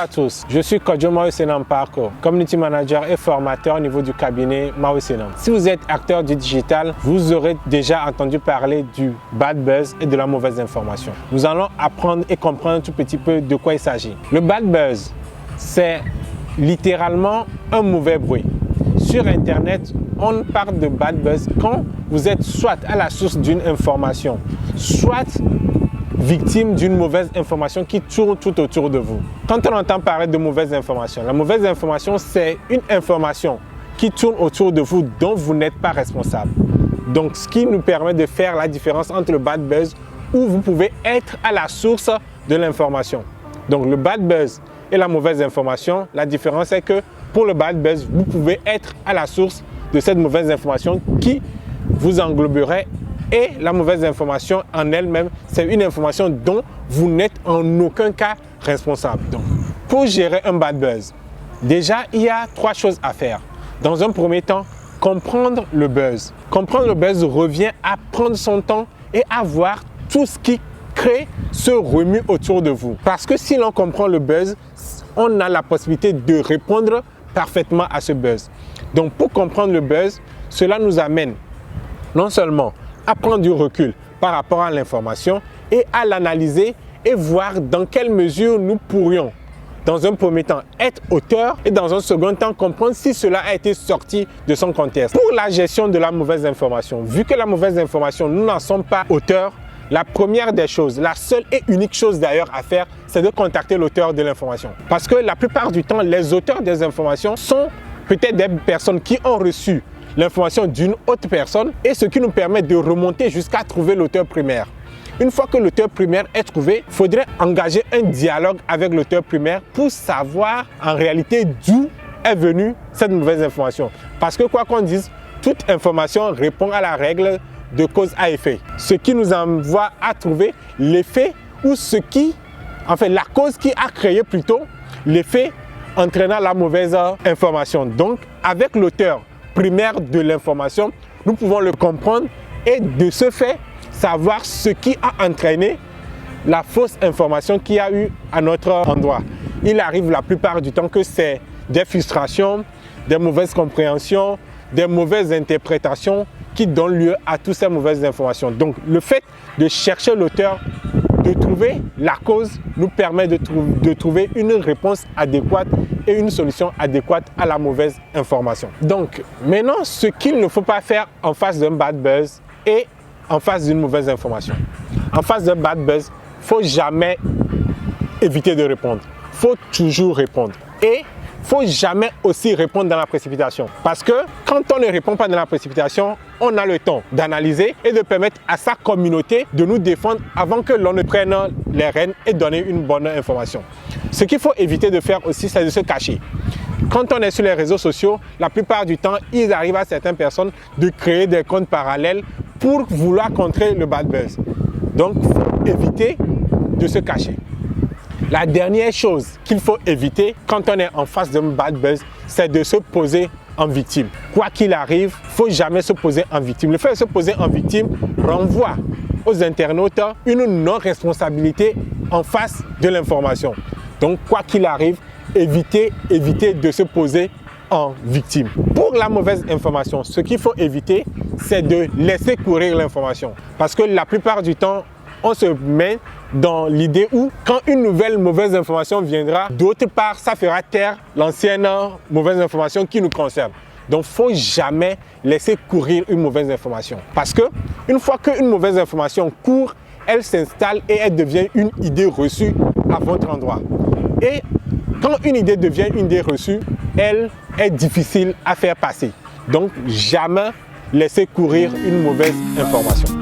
à tous, je suis Kodjo Mawesenam Parko, Community Manager et formateur au niveau du cabinet Mawesenam. Si vous êtes acteur du digital, vous aurez déjà entendu parler du bad buzz et de la mauvaise information. Nous allons apprendre et comprendre un tout petit peu de quoi il s'agit. Le bad buzz, c'est littéralement un mauvais bruit. Sur Internet, on parle de bad buzz quand vous êtes soit à la source d'une information, soit victime d'une mauvaise information qui tourne tout autour de vous. Quand on entend parler de mauvaise information, la mauvaise information, c'est une information qui tourne autour de vous dont vous n'êtes pas responsable. Donc, ce qui nous permet de faire la différence entre le bad buzz où vous pouvez être à la source de l'information. Donc, le bad buzz et la mauvaise information, la différence est que pour le bad buzz, vous pouvez être à la source de cette mauvaise information qui vous engloberait. Et la mauvaise information en elle-même, c'est une information dont vous n'êtes en aucun cas responsable. Donc, pour gérer un bad buzz, déjà, il y a 3 choses à faire. Dans un premier temps, comprendre le buzz. Comprendre le buzz revient à prendre son temps et à voir tout ce qui crée ce remue autour de vous. Parce que si l'on comprend le buzz, on a la possibilité de répondre parfaitement à ce buzz. Donc, pour comprendre le buzz, cela nous amène non seulement à prendre du recul par rapport à l'information et à l'analyser et voir dans quelle mesure nous pourrions, dans un premier temps, être auteur et dans un second temps, comprendre si cela a été sorti de son contexte. Pour la gestion de la mauvaise information, vu que la mauvaise information, nous n'en sommes pas auteurs, la première des choses, la seule et unique chose d'ailleurs à faire, c'est de contacter l'auteur de l'information. Parce que la plupart du temps, les auteurs des informations sont peut-être des personnes qui ont reçu l'information d'une autre personne et ce qui nous permet de remonter jusqu'à trouver l'auteur primaire. Une fois que l'auteur primaire est trouvé, il faudrait engager un dialogue avec l'auteur primaire pour savoir en réalité d'où est venue cette mauvaise information. Parce que quoi qu'on dise, toute information répond à la règle de cause à effet. Ce qui nous envoie à trouver l'effet ou la cause qui a créé plutôt l'effet entraînant la mauvaise information. Donc, avec l'auteur primaire de l'information, nous pouvons le comprendre et de ce fait, savoir ce qui a entraîné la fausse information qu'il y a eu à notre endroit. Il arrive la plupart du temps que c'est des frustrations, des mauvaises compréhensions, des mauvaises interprétations qui donnent lieu à toutes ces mauvaises informations. Donc, le fait de chercher l'auteur, de trouver la cause, nous permet de trouver une réponse adéquate et une solution adéquate à la mauvaise information. Donc, maintenant, ce qu'il ne faut pas faire en face d'un bad buzz et en face d'une mauvaise information. En face d'un bad buzz, il ne faut jamais éviter de répondre. Il faut toujours répondre. Et il ne faut jamais aussi répondre dans la précipitation. Parce que quand on ne répond pas dans la précipitation, on a le temps d'analyser et de permettre à sa communauté de nous défendre avant que l'on ne prenne les rênes et donner une bonne information. Ce qu'il faut éviter de faire aussi, c'est de se cacher. Quand on est sur les réseaux sociaux, la plupart du temps, il arrive à certaines personnes de créer des comptes parallèles pour vouloir contrer le bad buzz. Donc, il faut éviter de se cacher. La dernière chose qu'il faut éviter quand on est en face d'un bad buzz, c'est de se poser en victime. Quoi qu'il arrive, il ne faut jamais se poser en victime. Le fait de se poser en victime renvoie aux internautes une non-responsabilité en face de l'information. Donc, quoi qu'il arrive, évitez de se poser en victime. Pour la mauvaise information, ce qu'il faut éviter, c'est de laisser courir l'information. Parce que la plupart du temps, on se met dans l'idée où quand une nouvelle mauvaise information viendra, d'autre part, ça fera taire l'ancienne mauvaise information qui nous concerne. Donc, il ne faut jamais laisser courir une mauvaise information. Parce que une fois qu'une mauvaise information court, elle s'installe et elle devient une idée reçue à votre endroit. Et quand une idée devient une idée reçue, elle est difficile à faire passer. Donc, jamais laisser courir une mauvaise information.